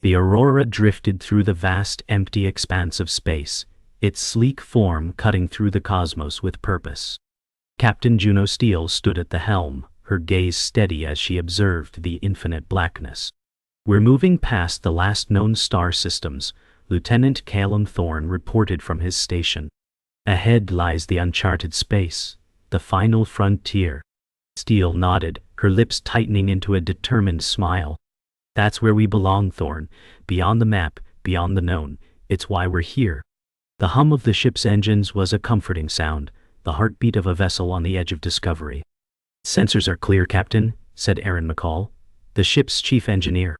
The Aurora drifted through the vast empty expanse of space, its sleek form cutting through the cosmos with purpose. Captain Juno Steele stood at the helm, her gaze steady as she observed the infinite blackness. "We're moving past the last known star systems," Lieutenant Callum Thorne reported from his station. "Ahead lies the uncharted space, the final frontier." Steele nodded, her lips tightening into a determined smile. "That's where we belong, Thorne. Beyond the map, beyond the known. It's why we're here." The hum of the ship's engines was a comforting sound, the heartbeat of a vessel on the edge of discovery. "Sensors are clear, Captain," said Aaron McCall, the ship's chief engineer.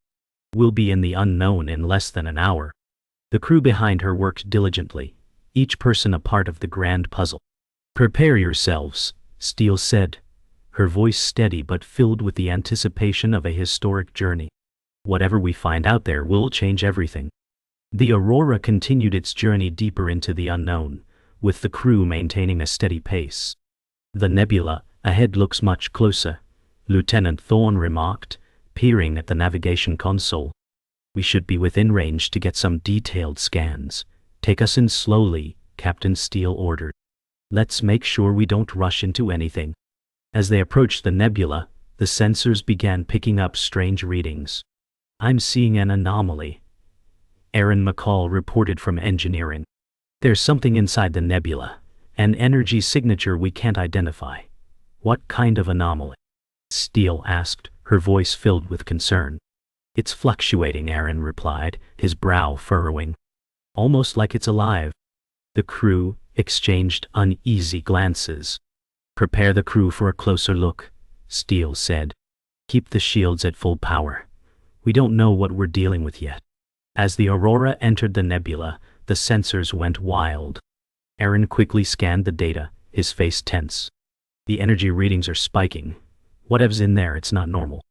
"We'll be in the unknown in less than an hour." The crew behind her worked diligently, each person a part of the grand puzzle. "Prepare yourselves," Steele said, her voice steady but filled with the anticipation of a historic journey. "Whatever we find out there will change everything." The Aurora continued its journey deeper into the unknown, with the crew maintaining a steady pace. "The nebula ahead looks much closer," Lieutenant Thorne remarked, peering at the navigation console. "We should be within range to get some detailed scans." "Take us in slowly," Captain Steele ordered. "Let's make sure we don't rush into anything." As they approached the nebula, the sensors began picking up strange readings. "I'm seeing an anomaly," Aaron McCall reported from engineering. "There's something inside the nebula, an energy signature we can't identify." "What kind of anomaly?" Steele asked, her voice filled with concern. "It's fluctuating," Aaron replied, his brow furrowing. "Almost like it's alive." The crew exchanged uneasy glances. "Prepare the crew for a closer look," Steele said. "Keep the shields at full power. We don't know what we're dealing with yet." As the Aurora entered the nebula, the sensors went wild. Aaron quickly scanned the data, his face tense. "The energy readings are spiking. Whatever's in there, it's not normal."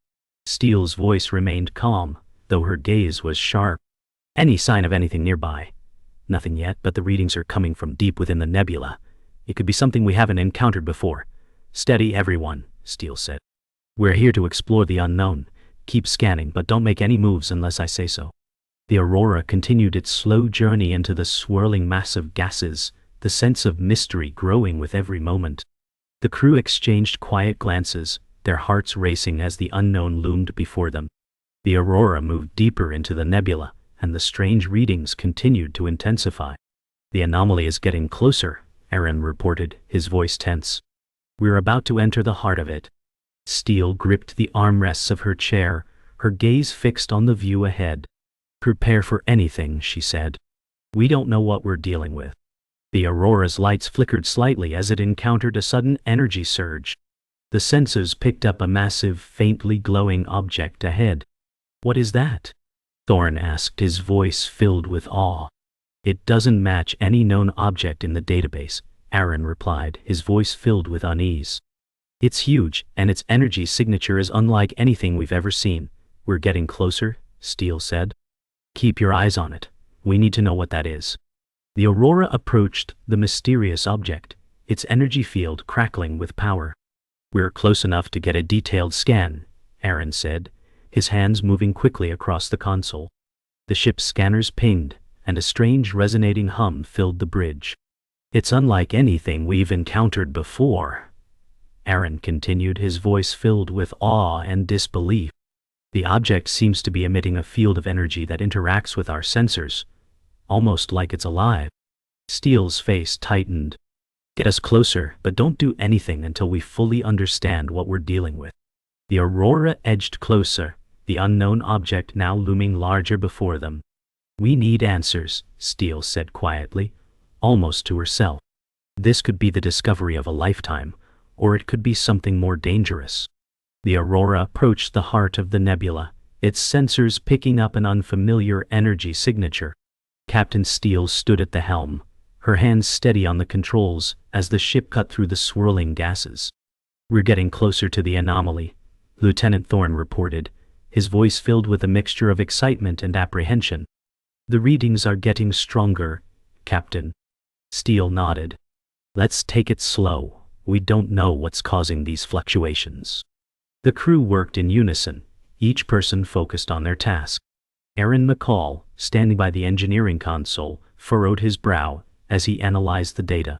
Steele's voice remained calm, though her gaze was sharp. "Any sign of anything nearby?" "Nothing yet, but the readings are coming from deep within the nebula. It could be something we haven't encountered before." "Steady, everyone," Steele said. "We're here to explore the unknown. Keep scanning, but don't make any moves unless I say so." The Aurora continued its slow journey into the swirling mass of gases, the sense of mystery growing with every moment. The crew exchanged quiet glances, their hearts racing as the unknown loomed before them. The Aurora moved deeper into the nebula, and the strange readings continued to intensify. "The anomaly is getting closer," Aaron reported, his voice tense. "We're about to enter the heart of it." Steele gripped the armrests of her chair, her gaze fixed on the view ahead. "Prepare for anything," she said. "We don't know what we're dealing with." The Aurora's lights flickered slightly as it encountered a sudden energy surge. The sensors picked up a massive, faintly glowing object ahead. "What is that?" Thorne asked, his voice filled with awe. "It doesn't match any known object in the database," Aaron replied, his voice filled with unease. "It's huge, and its energy signature is unlike anything we've ever seen." "We're getting closer," Steele said. "Keep your eyes on it. We need to know what that is." The Aurora approached the mysterious object, its energy field crackling with power. "We're close enough to get a detailed scan," Aaron said, his hands moving quickly across the console. The ship's scanners pinged, and a strange resonating hum filled the bridge. "It's unlike anything we've encountered before," Aaron continued, his voice filled with awe and disbelief. "The object seems to be emitting a field of energy that interacts with our sensors, almost like it's alive." Steele's face tightened. "Get us closer, but don't do anything until we fully understand what we're dealing with." The Aurora edged closer, the unknown object now looming larger before them. "We need answers," Steele said quietly, almost to herself. "This could be the discovery of a lifetime, or it could be something more dangerous." The Aurora approached the heart of the nebula, its sensors picking up an unfamiliar energy signature. Captain Steele stood at the helm, her hands steady on the controls as the ship cut through the swirling gases. "We're getting closer to the anomaly," Lieutenant Thorne reported, his voice filled with a mixture of excitement and apprehension. "The readings are getting stronger, Captain." Steele nodded. "Let's take it slow. We don't know what's causing these fluctuations." The crew worked in unison, each person focused on their task. Aaron McCall, standing by the engineering console, furrowed his brow as he analyzed the data.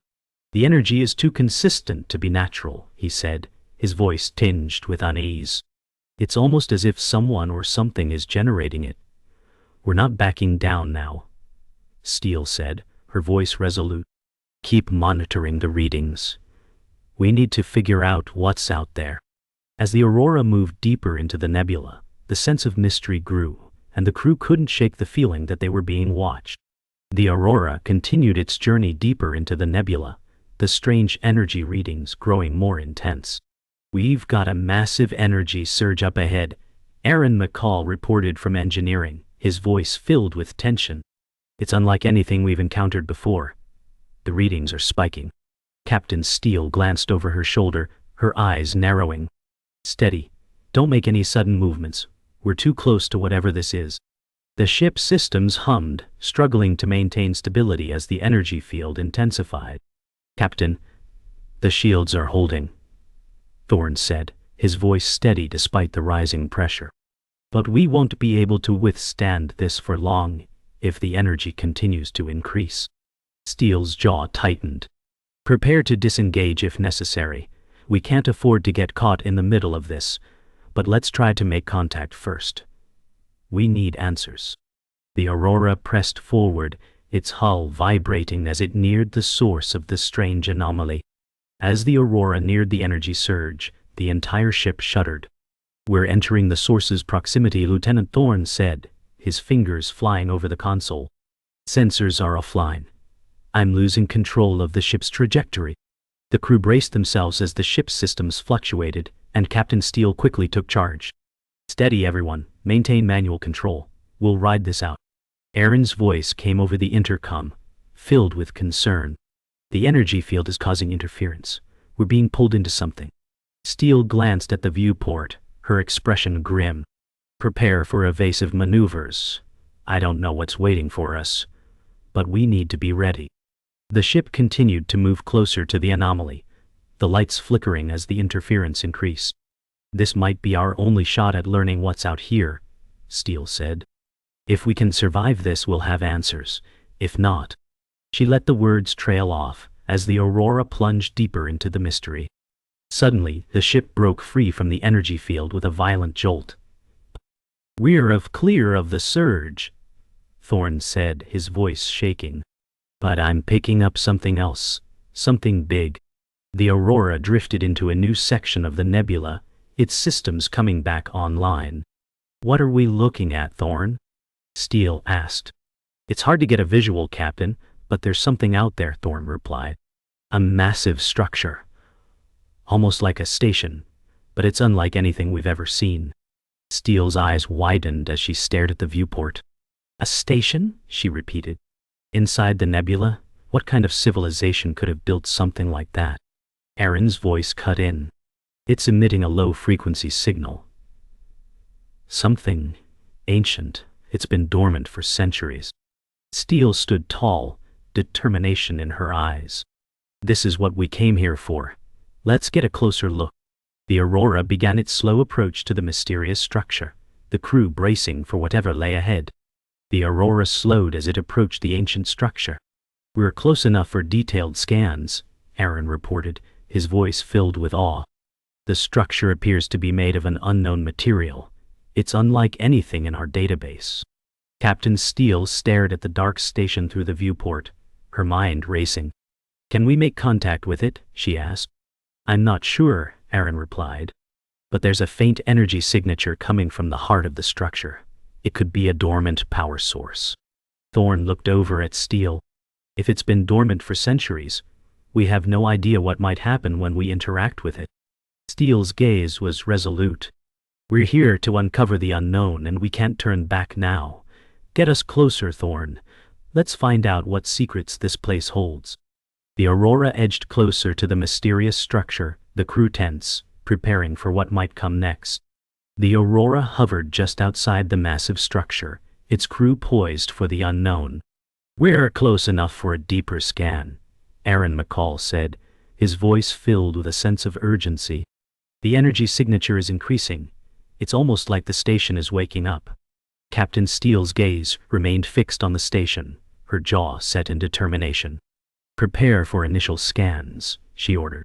"The energy is too consistent to be natural," he said, his voice tinged with unease. "It's almost as if someone or something is generating it." "We're not backing down now," Steele said, her voice resolute. "Keep monitoring the readings. We need to figure out what's out there." As the Aurora moved deeper into the nebula, the sense of mystery grew, and the crew couldn't shake the feeling that they were being watched. The Aurora continued its journey deeper into the nebula, the strange energy readings growing more intense. "We've got a massive energy surge up ahead," Aaron McCall reported from engineering, his voice filled with tension. "It's unlike anything we've encountered before. The readings are spiking." Captain Steele glanced over her shoulder, her eyes narrowing. "Steady. Don't make any sudden movements. We're too close to whatever this is." The ship's systems hummed, struggling to maintain stability as the energy field intensified. "Captain, the shields are holding," Thorne said, his voice steady despite the rising pressure. "But we won't be able to withstand this for long if the energy continues to increase." Steele's jaw tightened. "Prepare to disengage if necessary. We can't afford to get caught in the middle of this, but let's try to make contact first. We need answers." The Aurora pressed forward, its hull vibrating as it neared the source of the strange anomaly. As the Aurora neared the energy surge, the entire ship shuddered. "We're entering the source's proximity," Lieutenant Thorne said, his fingers flying over the console. "Sensors are offline. I'm losing control of the ship's trajectory." The crew braced themselves as the ship's systems fluctuated, and Captain Steele quickly took charge. "Steady, everyone. Maintain manual control. We'll ride this out." Aaron's voice came over the intercom, filled with concern. "The energy field is causing interference. We're being pulled into something." Steele glanced at the viewport, her expression grim. "Prepare for evasive maneuvers. I don't know what's waiting for us, but we need to be ready." The ship continued to move closer to the anomaly, the lights flickering as the interference increased. "This might be our only shot at learning what's out here," Steele said. "If we can survive this, we'll have answers. If not..." She let the words trail off as the Aurora plunged deeper into the mystery. Suddenly, the ship broke free from the energy field with a violent jolt. "We're clear of the surge," Thorne said, his voice shaking. "But I'm picking up something else, something big." The Aurora drifted into a new section of the nebula, its systems coming back online. "What are we looking at, Thorne?" Steele asked. "It's hard to get a visual, Captain, but there's something out there," Thorne replied. "A massive structure. Almost like a station, but it's unlike anything we've ever seen." Steele's eyes widened as she stared at the viewport. "A station?" she repeated. "Inside the nebula? What kind of civilization could have built something like that?" Aaron's voice cut in. "It's emitting a low-frequency signal. Something ancient. It's been dormant for centuries." Steele stood tall, determination in her eyes. "This is what we came here for. Let's get a closer look." The Aurora began its slow approach to the mysterious structure, the crew bracing for whatever lay ahead. The Aurora slowed as it approached the ancient structure. "We're close enough for detailed scans," Aaron reported, his voice filled with awe. "The structure appears to be made of an unknown material. It's unlike anything in our database." Captain Steele stared at the dark station through the viewport, her mind racing. "Can we make contact with it?" she asked. "I'm not sure," Aaron replied. "But there's a faint energy signature coming from the heart of the structure. It could be a dormant power source." Thorne looked over at Steele. "If it's been dormant for centuries, we have no idea what might happen when we interact with it." Steele's gaze was resolute. "We're here to uncover the unknown, and we can't turn back now. Get us closer, Thorne. Let's find out what secrets this place holds." The Aurora edged closer to the mysterious structure, the crew tense, preparing for what might come next. The Aurora hovered just outside the massive structure, its crew poised for the unknown. "We're close enough for a deeper scan," Aaron McCall said, his voice filled with a sense of urgency. "The energy signature is increasing. It's almost like the station is waking up." Captain Steele's gaze remained fixed on the station, her jaw set in determination. "Prepare for initial scans," she ordered.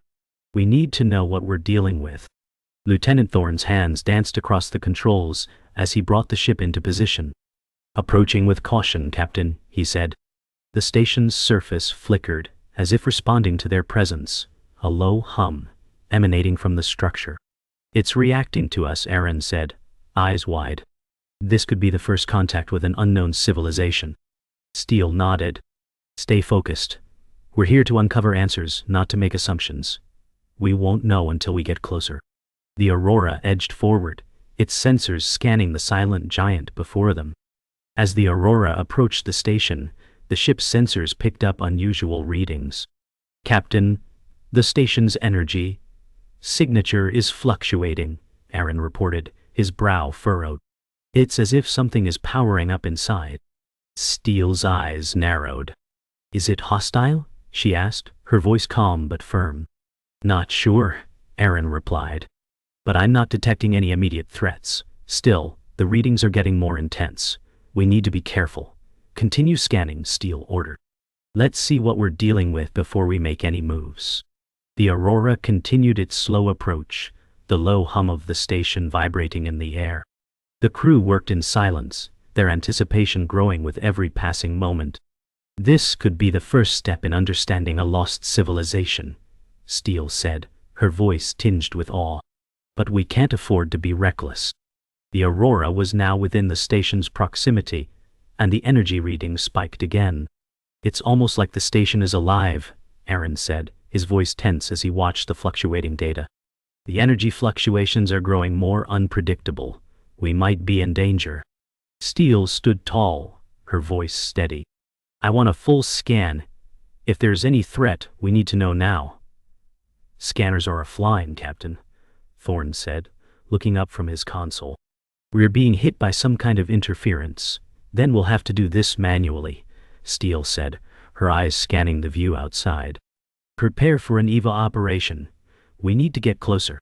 "We need to know what we're dealing with." Lieutenant Thorne's hands danced across the controls as he brought the ship into position. "Approaching with caution, Captain," he said. The station's surface flickered, as if responding to their presence, a low hum emanating from the structure. "It's reacting to us," Aaron said, eyes wide. "This could be the first contact with an unknown civilization." Steele nodded. "Stay focused. We're here to uncover answers, not to make assumptions. We won't know until we get closer." The Aurora edged forward, its sensors scanning the silent giant before them. As the Aurora approached the station, the ship's sensors picked up unusual readings. "Captain, the station's energy signature is fluctuating," Aaron reported, his brow furrowed. "It's as if something is powering up inside." Steele's eyes narrowed. "Is it hostile?" she asked, her voice calm but firm. "Not sure," Aaron replied. "But I'm not detecting any immediate threats. Still, the readings are getting more intense. We need to be careful." "Continue scanning," Steele ordered. "Let's see what we're dealing with before we make any moves." The Aurora continued its slow approach, the low hum of the station vibrating in the air. The crew worked in silence, their anticipation growing with every passing moment. "This could be the first step in understanding a lost civilization," Steele said, her voice tinged with awe. "But we can't afford to be reckless." The Aurora was now within the station's proximity, and the energy reading spiked again. "It's almost like the station is alive," Aaron said, his voice tense as he watched the fluctuating data. "The energy fluctuations are growing more unpredictable. We might be in danger." Steele stood tall, her voice steady. "I want a full scan. If there's any threat, we need to know now." "Scanners are offline, Captain," Thorne said, looking up from his console. "We're being hit by some kind of interference. Then we'll have to do this manually," Steele said, her eyes scanning the view outside. "Prepare for an EVA operation. We need to get closer."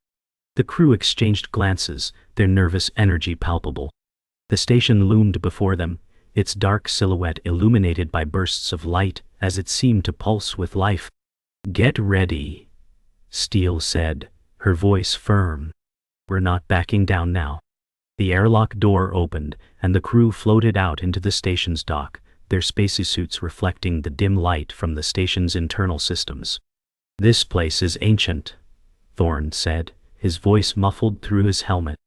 The crew exchanged glances, their nervous energy palpable. The station loomed before them, its dark silhouette illuminated by bursts of light as it seemed to pulse with life. "Get ready," Steele said, her voice firm. "We're not backing down now." The airlock door opened, and the crew floated out into the station's dock, their spacesuits reflecting the dim light from the station's internal systems. "This place is ancient," Thorne said, his voice muffled through his helmet.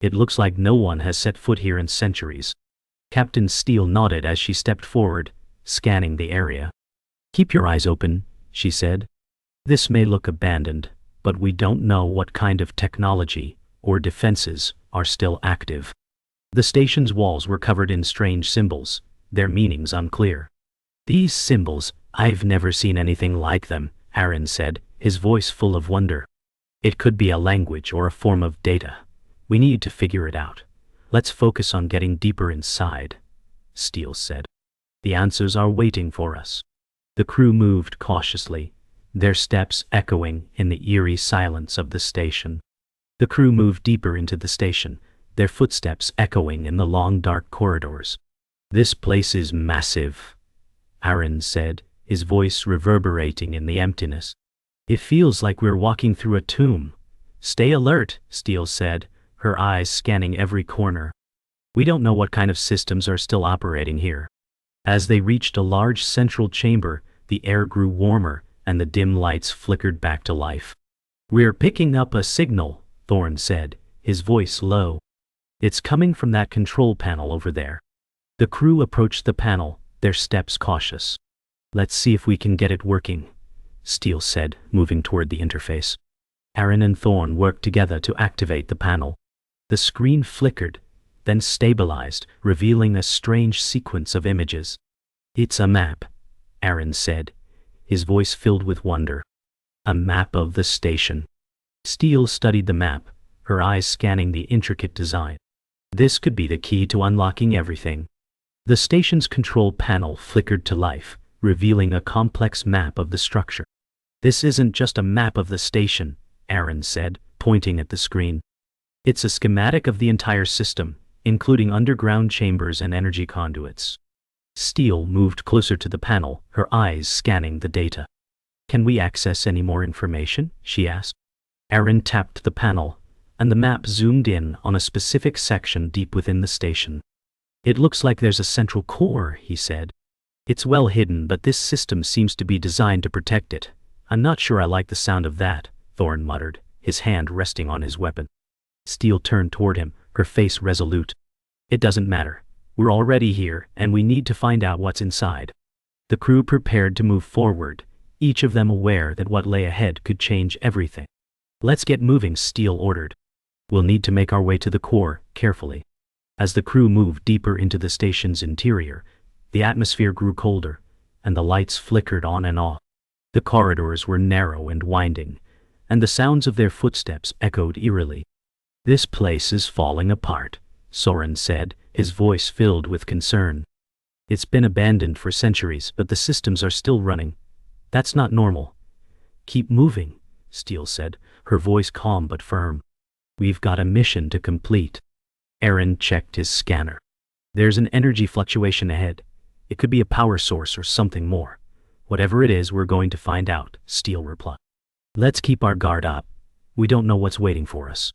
"It looks like no one has set foot here in centuries." Captain Steele nodded as she stepped forward, scanning the area. "Keep your eyes open," she said. "This may look abandoned, but we don't know what kind of technology or defenses are still active." The station's walls were covered in strange symbols, their meanings unclear. "These symbols, I've never seen anything like them," Aaron said, his voice full of wonder. "It could be a language or a form of data. We need to figure it out. Let's focus on getting deeper inside," Steele said. "The answers are waiting for us." The crew moved cautiously, their steps echoing in the eerie silence of the station. The crew moved deeper into the station, their footsteps echoing in the long dark corridors. "This place is massive," Aaron said, his voice reverberating in the emptiness. "It feels like we're walking through a tomb." "Stay alert," Steele said, her eyes scanning every corner. "We don't know what kind of systems are still operating here." As they reached a large central chamber, the air grew warmer, and the dim lights flickered back to life. "We're picking up a signal," Thorne said, his voice low. "It's coming from that control panel over there." The crew approached the panel, their steps cautious. "Let's see if we can get it working," Steele said, moving toward the interface. Aaron and Thorne worked together to activate the panel. The screen flickered, then stabilized, revealing a strange sequence of images. "It's a map," Aaron said, his voice filled with wonder. "A map of the station." Steele studied the map, her eyes scanning the intricate design. This could be the key to unlocking everything. The station's control panel flickered to life, revealing a complex map of the structure. "This isn't just a map of the station," Aaron said, pointing at the screen. "It's a schematic of the entire system, including underground chambers and energy conduits. Steele moved closer to the panel, her eyes scanning the data. "Can we access any more information?" she asked. Aaron tapped the panel, and the map zoomed in on a specific section deep within the station. "It looks like there's a central core," he said. "It's well hidden, but this system seems to be designed to protect it. I'm not sure I like the sound of that," Thorne muttered, his hand resting on his weapon. Steele turned toward him, her face resolute. "It doesn't matter. We're already here, and we need to find out what's inside." The crew prepared to move forward, each of them aware that what lay ahead could change everything. "Let's get moving," Steele ordered. "We'll need to make our way to the core, carefully." As the crew moved deeper into the station's interior, the atmosphere grew colder, and the lights flickered on and off. The corridors were narrow and winding, and the sounds of their footsteps echoed eerily. "This place is falling apart," Soren said, his voice filled with concern. "It's been abandoned for centuries, but the systems are still running. That's not normal." "Keep moving," Steele said, her voice calm but firm. "We've got a mission to complete." Aaron checked his scanner. "There's an energy fluctuation ahead. It could be a power source or something more. Whatever it is, we're going to find out," Steele replied. "Let's keep our guard up. We don't know what's waiting for us."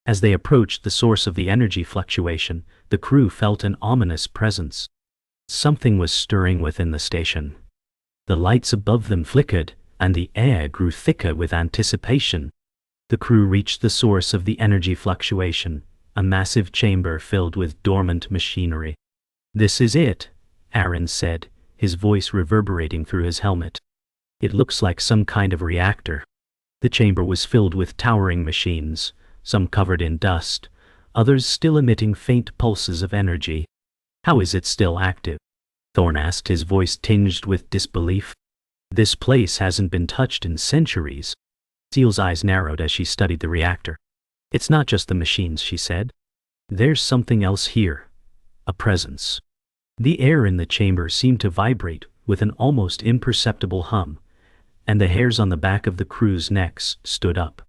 As they approached the source of the energy fluctuation, the crew felt an ominous presence. Something was stirring within the station. The lights above them flickered, and the air grew thicker with anticipation. The crew reached the source of the energy fluctuation, a massive chamber filled with dormant machinery. "This is it," Aaron said, his voice reverberating through his helmet. "It looks like some kind of reactor." The chamber was filled with towering machines, some covered in dust, others still emitting faint pulses of energy. "How is it still active?" Thorne asked, his voice tinged with disbelief. "This place hasn't been touched in centuries." Steele's eyes narrowed as she studied the reactor. "It's not just the machines," she said. "There's something else here. A presence." The air in the chamber seemed to vibrate with an almost imperceptible hum, and the hairs on the back of the crew's necks stood up.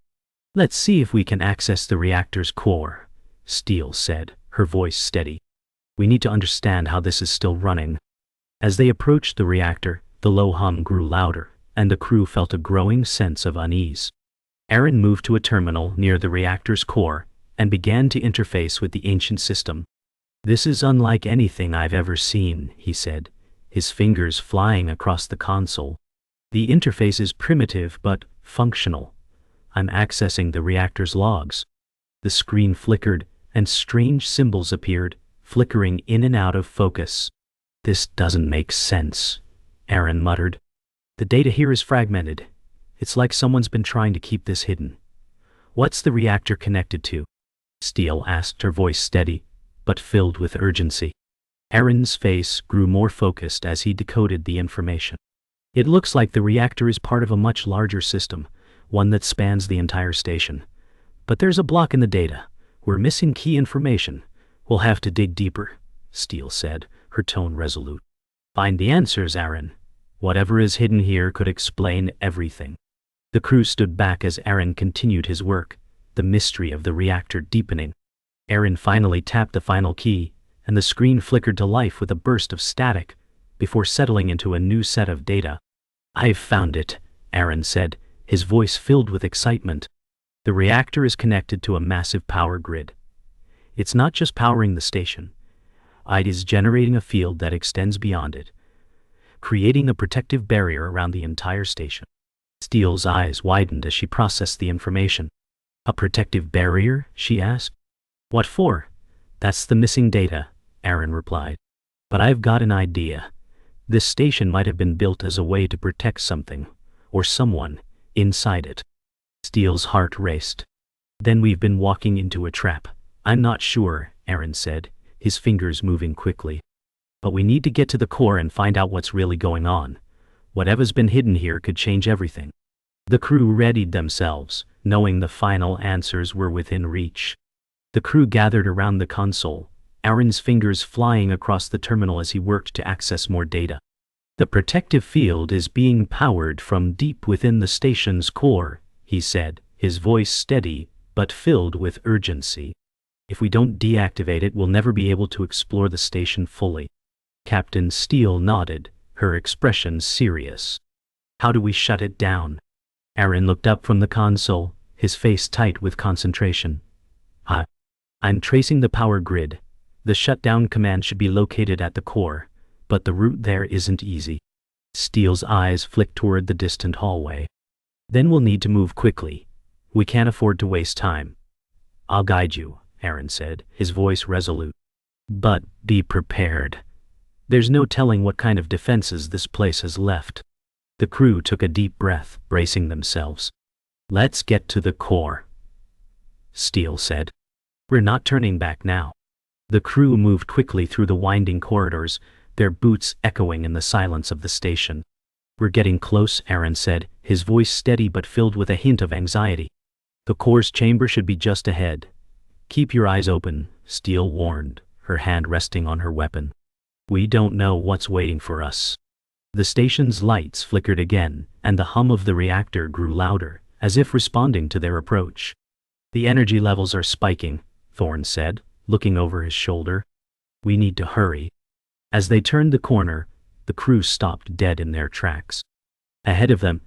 "Let's see if we can access the reactor's core," Steele said, her voice steady. "We need to understand how this is still running." As they approached the reactor, the low hum grew louder, and the crew felt a growing sense of unease. Aaron moved to a terminal near the reactor's core and began to interface with the ancient system. "This is unlike anything I've ever seen," he said, his fingers flying across the console. "The interface is primitive but functional. I'm accessing the reactor's logs." The screen flickered, and strange symbols appeared, flickering in and out of focus. "This doesn't make sense," Aaron muttered. "The data here is fragmented. It's like someone's been trying to keep this hidden." "What's the reactor connected to?" Steele asked, her voice steady, but filled with urgency. Aaron's face grew more focused as he decoded the information. "It looks like the reactor is part of a much larger system, one that spans the entire station. But there's a block in the data. We're missing key information. We'll have to dig deeper," Steele said, her tone resolute. "Find the answers, Aaron. Whatever is hidden here could explain everything." The crew stood back as Aaron continued his work, the mystery of the reactor deepening. Aaron finally tapped the final key, and the screen flickered to life with a burst of static, before settling into a new set of data. "I've found it," Aaron said, his voice filled with excitement. "The reactor is connected to a massive power grid. It's not just powering the station. It is generating a field that extends beyond it, creating a protective barrier around the entire station." Steele's eyes widened as she processed the information. "A protective barrier?" she asked. "What for?" "That's the missing data," Aaron replied. "But I've got an idea. This station might have been built as a way to protect something, or someone, inside it." Steele's heart raced. "Then we've been walking into a trap." "I'm not sure," Aaron said, his fingers moving quickly. "But we need to get to the core and find out what's really going on. Whatever's been hidden here could change everything." The crew readied themselves, knowing the final answers were within reach. The crew gathered around the console, Aaron's fingers flying across the terminal as he worked to access more data. "The protective field is being powered from deep within the station's core," he said, his voice steady but filled with urgency. If we don't deactivate it, we'll never be able to explore the station fully. Captain Steele nodded, her expression serious. How do we shut it down? Aaron looked up from the console, his face tight with concentration. I'm tracing the power grid. The shutdown command should be located at the core, but the route there isn't easy. Steele's eyes flicked toward the distant hallway. Then we'll need to move quickly. We can't afford to waste time. I'll guide you, Aaron said, his voice resolute. But be prepared. There's no telling what kind of defenses this place has left. The crew took a deep breath, bracing themselves. Let's get to the core, Steele said. We're not turning back now. The crew moved quickly through the winding corridors, their boots echoing in the silence of the station. We're getting close, Aaron said, his voice steady but filled with a hint of anxiety. The core's chamber should be just ahead. Keep your eyes open, Steele warned, her hand resting on her weapon. We don't know what's waiting for us. The station's lights flickered again, and the hum of the reactor grew louder, as if responding to their approach. The energy levels are spiking, Thorne said, looking over his shoulder. We need to hurry. As they turned the corner, the crew stopped dead in their tracks. Ahead of them,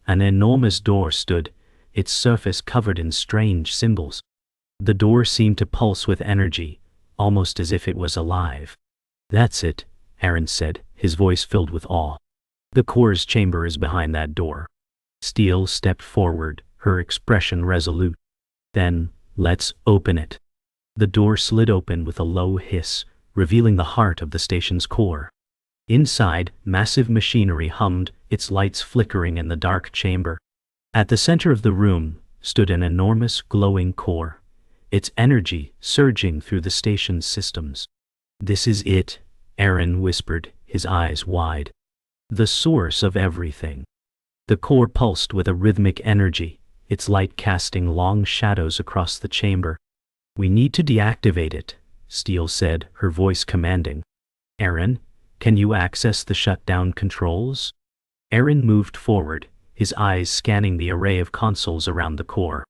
an enormous door stood, its surface covered in strange symbols. The door seemed to pulse with energy, almost as if it was alive. That's it, Aaron said, his voice filled with awe. The core's chamber is behind that door. Steele stepped forward, her expression resolute. Then, let's open it. The door slid open with a low hiss, revealing the heart of the station's core. Inside, massive machinery hummed, its lights flickering in the dark chamber. At the center of the room stood an enormous glowing core, its energy surging through the station's systems. This is it, Aaron whispered, his eyes wide. The source of everything. The core pulsed with a rhythmic energy, its light casting long shadows across the chamber. We need to deactivate it, Steele said, her voice commanding. Aaron, can you access the shutdown controls? Aaron moved forward, his eyes scanning the array of consoles around the core.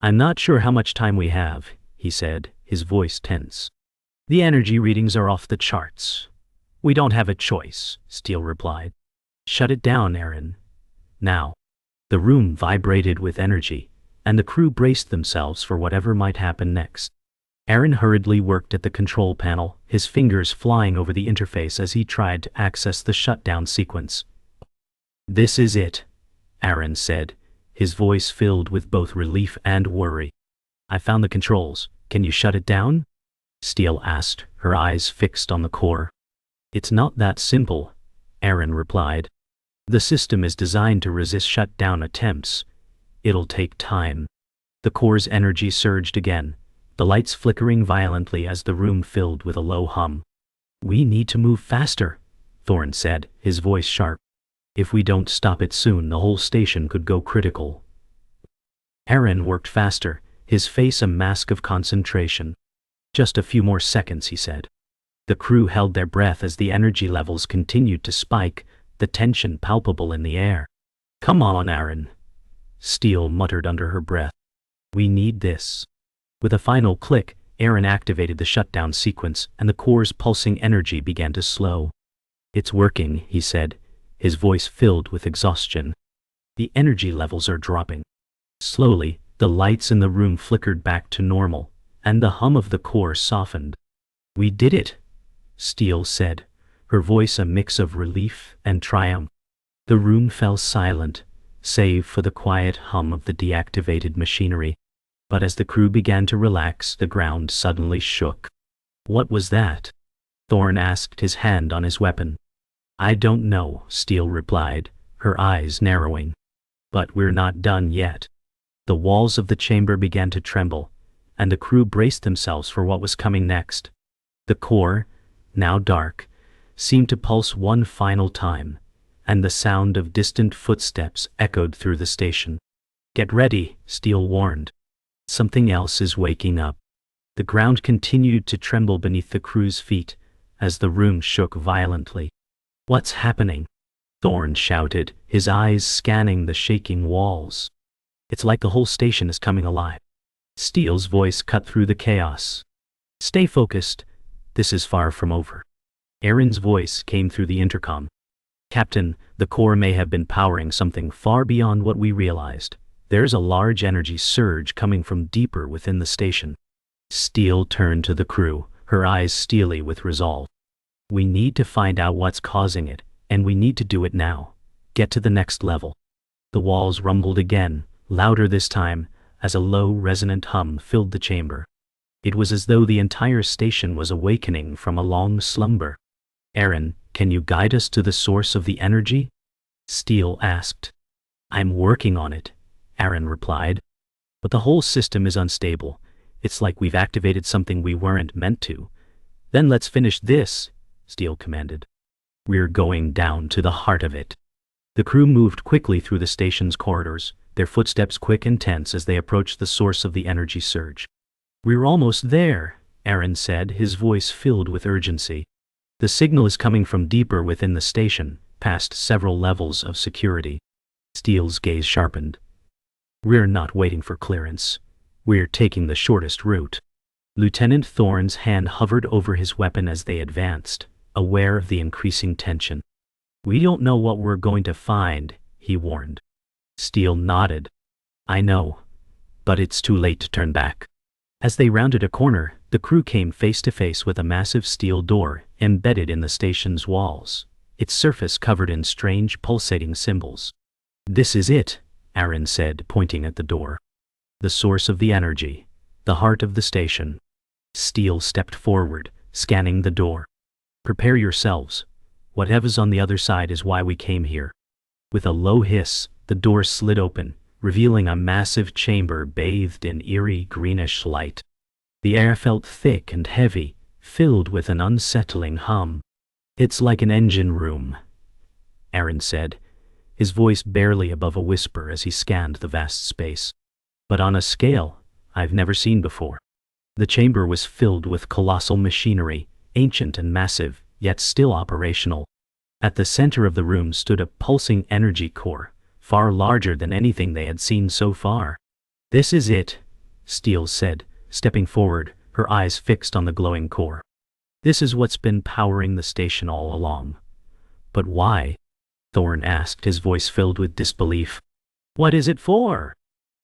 I'm not sure how much time we have, he said, his voice tense. The energy readings are off the charts. We don't have a choice, Steele replied. Shut it down, Aaron. Now. The room vibrated with energy, and the crew braced themselves for whatever might happen next. Aaron hurriedly worked at the control panel, his fingers flying over the interface as he tried to access the shutdown sequence. This is it, Aaron said, his voice filled with both relief and worry. I found the controls. Can you shut it down? Steele asked, her eyes fixed on the core. It's not that simple, Aaron replied. The system is designed to resist shutdown attempts. It'll take time. The core's energy surged again, the lights flickering violently as the room filled with a low hum. We need to move faster, Thorne said, his voice sharp. If we don't stop it soon, the whole station could go critical. Aaron worked faster, his face a mask of concentration. Just a few more seconds, he said. The crew held their breath as the energy levels continued to spike, the tension palpable in the air. Come on, Aaron, Steele muttered under her breath. We need this. With a final click, Aaron activated the shutdown sequence, and the core's pulsing energy began to slow. It's working, he said, his voice filled with exhaustion. The energy levels are dropping. Slowly, the lights in the room flickered back to normal, and the hum of the core softened. We did it, Steele said, her voice a mix of relief and triumph. The room fell silent, save for the quiet hum of the deactivated machinery. But as the crew began to relax, the ground suddenly shook. What was that? Thorne asked, his hand on his weapon. I don't know, Steele replied, her eyes narrowing. But we're not done yet. The walls of the chamber began to tremble, and the crew braced themselves for what was coming next. The core, now dark, seemed to pulse one final time, and the sound of distant footsteps echoed through the station. Get ready, Steele warned. Something else is waking up. The ground continued to tremble beneath the crew's feet as the room shook violently. What's happening? Thorne shouted, his eyes scanning the shaking walls. It's like the whole station is coming alive. Steele's voice cut through the chaos. Stay focused. This is far from over. Aaron's voice came through the intercom. Captain, the core may have been powering something far beyond what we realized. There's a large energy surge coming from deeper within the station. Steele turned to the crew, her eyes steely with resolve. We need to find out what's causing it, and we need to do it now. Get to the next level. The walls rumbled again, louder this time, as a low, resonant hum filled the chamber. It was as though the entire station was awakening from a long slumber. Aaron, can you guide us to the source of the energy? Steele asked. I'm working on it, Aaron replied. But the whole system is unstable. It's like we've activated something we weren't meant to. Then let's finish this, Steele commanded. We're going down to the heart of it. The crew moved quickly through the station's corridors, their footsteps quick and tense as they approached the source of the energy surge. We're almost there, Aaron said, his voice filled with urgency. The signal is coming from deeper within the station, past several levels of security. Steele's gaze sharpened. We're not waiting for clearance. We're taking the shortest route. Lieutenant Thorne's hand hovered over his weapon as they advanced, aware of the increasing tension. We don't know what we're going to find, he warned. Steele nodded. I know, but it's too late to turn back. As they rounded a corner, the crew came face to face with a massive steel door embedded in the station's walls, its surface covered in strange pulsating symbols. This is it, Aaron said, pointing at the door. The source of the energy, the heart of the station. Steele stepped forward, scanning the door. Prepare yourselves. Whatever's on the other side is why we came here. With a low hiss, the door slid open, revealing a massive chamber bathed in eerie greenish light. The air felt thick and heavy, filled with an unsettling hum. It's like an engine room, Aaron said, his voice barely above a whisper as he scanned the vast space. But on a scale I've never seen before. The chamber was filled with colossal machinery, ancient and massive, yet still operational. At the center of the room stood a pulsing energy core, far larger than anything they had seen so far. This is it, Steele said, stepping forward, her eyes fixed on the glowing core. This is what's been powering the station all along. But why? Thorne asked, his voice filled with disbelief. What is it for?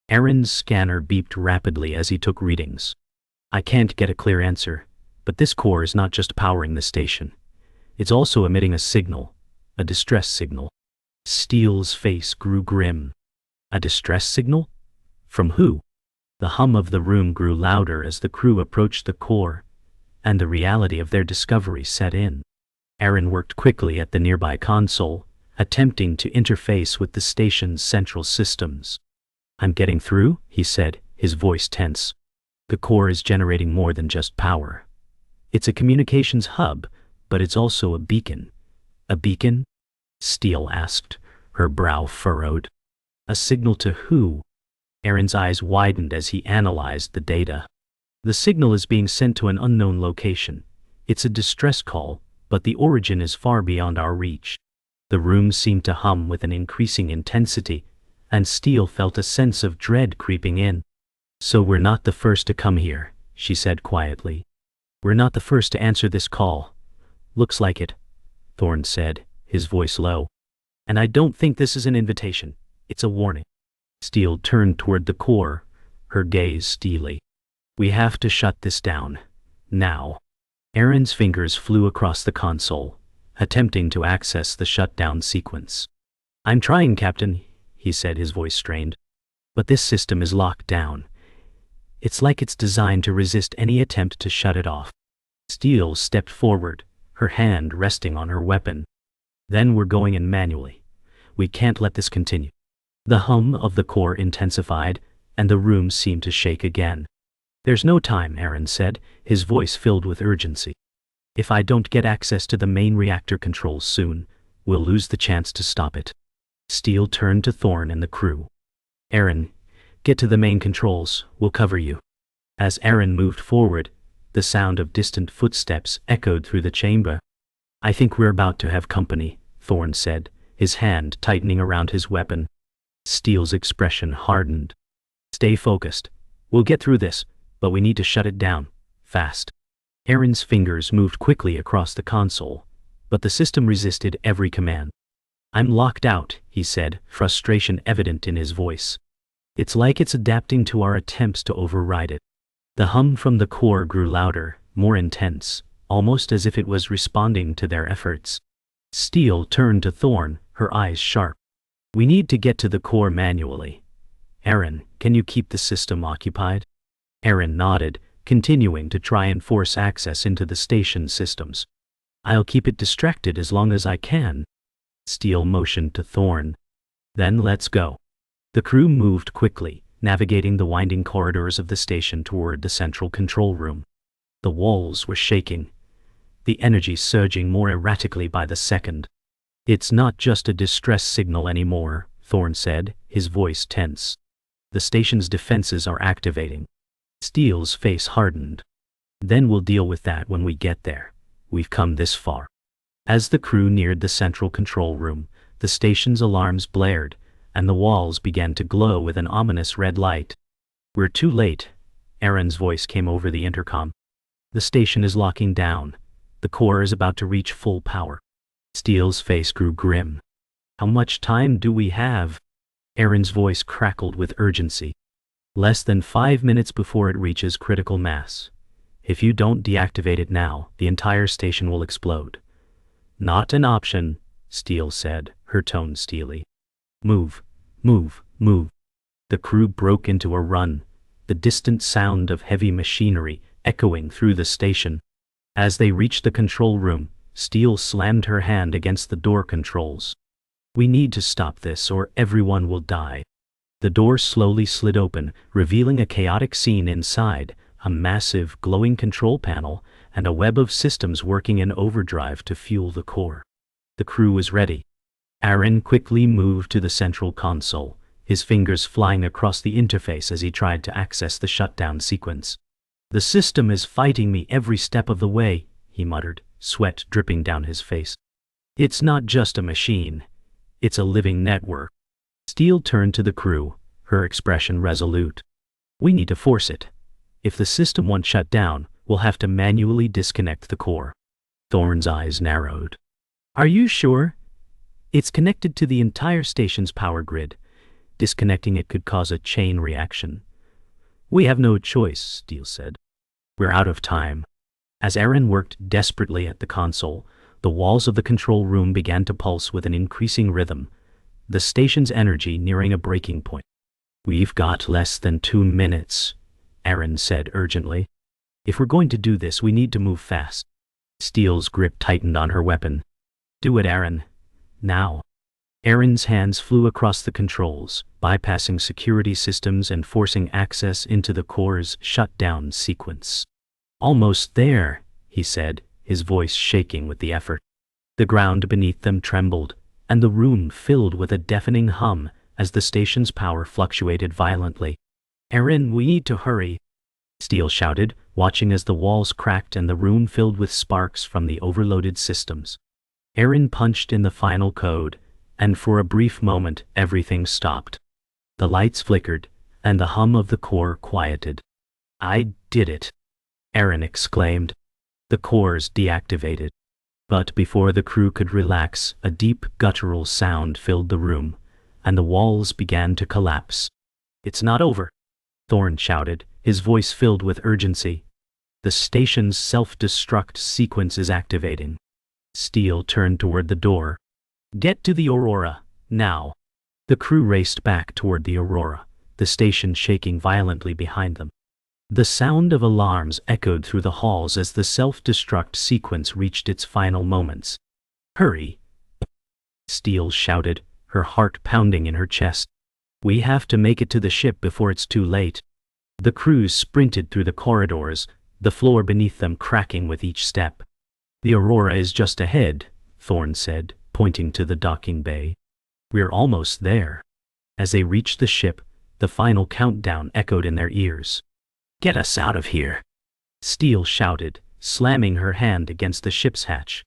Aaron's scanner beeped rapidly as he took readings. I can't get a clear answer, but this core is not just powering the station. It's also emitting a signal, a distress signal. Steele's face grew grim. A distress signal? From who? The hum of the room grew louder as the crew approached the core, and the reality of their discovery set in. Aaron worked quickly at the nearby console, attempting to interface with the station's central systems. I'm getting through, he said, his voice tense. The core is generating more than just power. It's a communications hub, but it's also a beacon. A beacon? Steele asked, her brow furrowed. A signal to who? Aaron's eyes widened as he analyzed the data. The signal is being sent to an unknown location. It's a distress call, but the origin is far beyond our reach. The room seemed to hum with an increasing intensity, and Steele felt a sense of dread creeping in. So we're not the first to come here, she said quietly. We're not the first to answer this call. Looks like it, Thorne said, his voice low. And I don't think this is an invitation. It's a warning. Steele turned toward the core, her gaze steely. We have to shut this down. Now. Aaron's fingers flew across the console, attempting to access the shutdown sequence. I'm trying, Captain, he said, his voice strained. But this system is locked down. It's like it's designed to resist any attempt to shut it off. Steele stepped forward, her hand resting on her weapon. Then we're going in manually. We can't let this continue. The hum of the core intensified, and the room seemed to shake again. There's no time, Aaron said, his voice filled with urgency. If I don't get access to the main reactor controls soon, we'll lose the chance to stop it. Steele turned to Thorne and the crew. Aaron, get to the main controls, we'll cover you. As Aaron moved forward, the sound of distant footsteps echoed through the chamber. I think we're about to have company, Thorne said, his hand tightening around his weapon. Steele's expression hardened. Stay focused. We'll get through this, but we need to shut it down. Fast. Aaron's fingers moved quickly across the console, but the system resisted every command. "I'm locked out," he said, frustration evident in his voice. "It's like it's adapting to our attempts to override it." The hum from the core grew louder, more intense, almost as if it was responding to their efforts. Steele turned to Thorn, her eyes sharp. "We need to get to the core manually. Aaron, can you keep the system occupied?" Aaron nodded, continuing to try and force access into the station systems. "I'll keep it distracted as long as I can." Steele motioned to Thorn. "Then let's go." The crew moved quickly, navigating the winding corridors of the station toward the central control room. The walls were shaking, the energy surging more erratically by the second. "It's not just a distress signal anymore," Thorn said, his voice tense. "The station's defenses are activating." Steele's face hardened. "Then we'll deal with that when we get there. We've come this far." As the crew neared the central control room, the station's alarms blared, and the walls began to glow with an ominous red light. "We're too late," Aaron's voice came over the intercom. "The station is locking down. The core is about to reach full power." Steele's face grew grim. "How much time do we have?" Aaron's voice crackled with urgency. "Less than 5 minutes before it reaches critical mass. If you don't deactivate it now, the entire station will explode." "Not an option," Steele said, her tone steely. "Move, move, move." The crew broke into a run, the distant sound of heavy machinery echoing through the station. As they reached the control room, Steele slammed her hand against the door controls. "We need to stop this or everyone will die." The door slowly slid open, revealing a chaotic scene inside, a massive, glowing control panel, and a web of systems working in overdrive to fuel the core. The crew was ready. Aaron quickly moved to the central console, his fingers flying across the interface as he tried to access the shutdown sequence. "The system is fighting me every step of the way," he muttered, sweat dripping down his face. "It's not just a machine. It's a living network." Steele turned to the crew, her expression resolute. "We need to force it. If the system won't shut down, we'll have to manually disconnect the core." Thorn's eyes narrowed. "Are you sure? It's connected to the entire station's power grid. Disconnecting it could cause a chain reaction." "We have no choice," Steele said. "We're out of time." As Aaron worked desperately at the console, the walls of the control room began to pulse with an increasing rhythm, the station's energy nearing a breaking point. "We've got less than 2 minutes," Aaron said urgently. "If we're going to do this, we need to move fast." Steele's grip tightened on her weapon. "Do it, Aaron. Now." Aaron's hands flew across the controls, bypassing security systems and forcing access into the core's shutdown sequence. "Almost there," he said, his voice shaking with the effort. The ground beneath them trembled, and the room filled with a deafening hum as the station's power fluctuated violently. "Aaron, we need to hurry," Steele shouted, watching as the walls cracked and the room filled with sparks from the overloaded systems. Aaron punched in the final code, and for a brief moment everything stopped. The lights flickered, and the hum of the core quieted. "I did it," Aaron exclaimed. "The core's deactivated." But before the crew could relax, a deep guttural sound filled the room, and the walls began to collapse. "It's not over," Thorn shouted, his voice filled with urgency. "The station's self-destruct sequence is activating." Steele turned toward the door. "Get to the Aurora, now." The crew raced back toward the Aurora, the station shaking violently behind them. The sound of alarms echoed through the halls as the self-destruct sequence reached its final moments. "Hurry!" Steele shouted, her heart pounding in her chest. "We have to make it to the ship before it's too late." The crew sprinted through the corridors, the floor beneath them cracking with each step. "The Aurora is just ahead," Thorn said, pointing to the docking bay. "We're almost there." As they reached the ship, the final countdown echoed in their ears. "Get us out of here," Steele shouted, slamming her hand against the ship's hatch.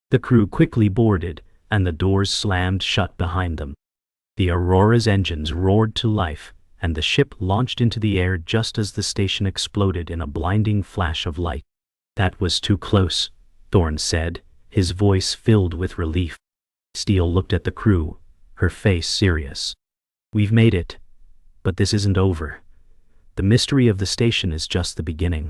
The crew quickly boarded, and the doors slammed shut behind them. The Aurora's engines roared to life, and the ship launched into the air just as the station exploded in a blinding flash of light. That was too close, Thorne said, his voice filled with relief. Steele looked at the crew, her face serious. We've made it, but this isn't over. The mystery of the station is just the beginning.